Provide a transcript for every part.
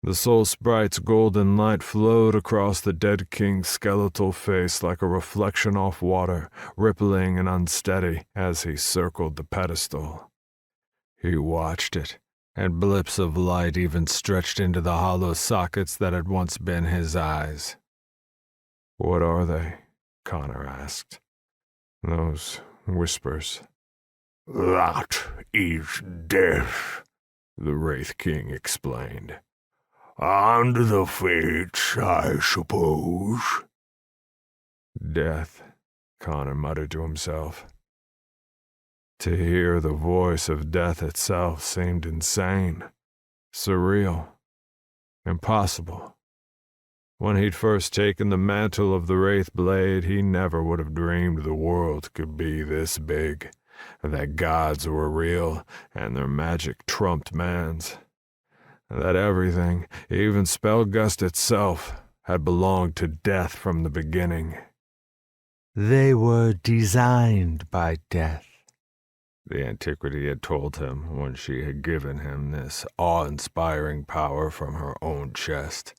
The soul sprite's golden light flowed across the dead king's skeletal face like a reflection off water, rippling and unsteady as he circled the pedestal. He watched it, and blips of light even stretched into the hollow sockets that had once been his eyes. "What are they?" Connor asked. "Those whispers." "That is death," the Wraith King explained. "And the fates, I suppose." "Death," Connor muttered to himself. To hear the voice of death itself seemed insane, surreal, impossible. When he'd first taken the mantle of the Wraith Blade, he never would have dreamed the world could be this big, that gods were real and their magic trumped man's, that everything, even Spellgust itself, had belonged to death from the beginning. "They were designed by death," the Antiquity had told him when she had given him this awe-inspiring power from her own chest.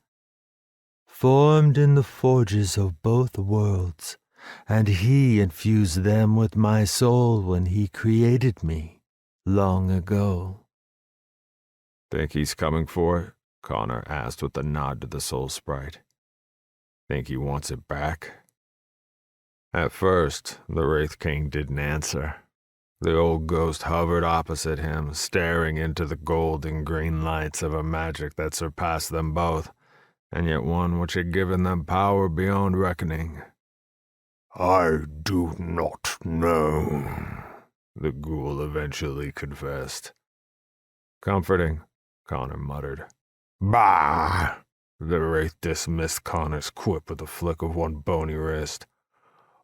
"Formed in the forges of both worlds, and he infused them with my soul when he created me, long ago." "Think he's coming for it?" Connor asked with a nod to the soul sprite. "Think he wants it back?" At first, the Wraith King didn't answer. The old ghost hovered opposite him, staring into the gold and green lights of a magic that surpassed them both, and yet one which had given them power beyond reckoning. "I do not know," the ghoul eventually confessed. "Comforting," Connor muttered. "Bah!" The Wraith dismissed Connor's quip with a flick of one bony wrist.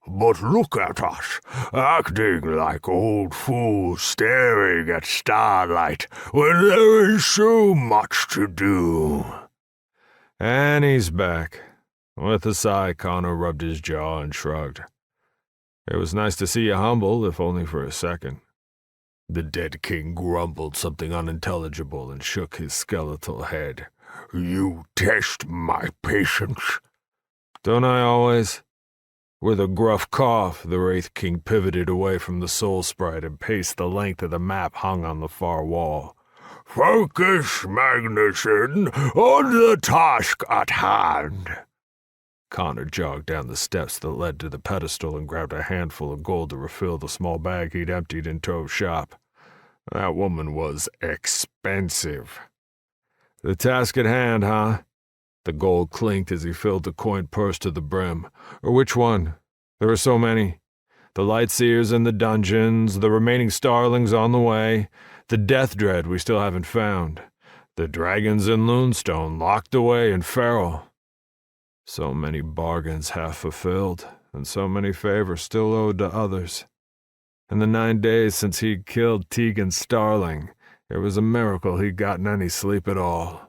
"But look at us, acting like old fools staring at starlight when there is so much to do." And he's back. With a sigh, Connor rubbed his jaw and shrugged. "It was nice to see you humble, if only for a second." The dead king grumbled something unintelligible and shook his skeletal head. "You test my patience." "Don't I always?" With a gruff cough, the Wraith King pivoted away from the soul sprite and paced the length of the map hung on the far wall. "Focus, Magnuson, on the task at hand." Connor jogged down the steps that led to the pedestal and grabbed a handful of gold to refill the small bag he'd emptied in Tove's shop. That woman was expensive. "The task at hand, huh?" The gold clinked as he filled the coin purse to the brim. "Or which one? There are so many. The Lightseers in the dungeons, the remaining starlings on the way, the Death Dread we still haven't found, the dragons in Lunestone locked away in Ferrell. So many bargains half fulfilled, and so many favors still owed to others. In the 9 days since he'd killed Tegan Starling, it was a miracle he'd gotten any sleep at all."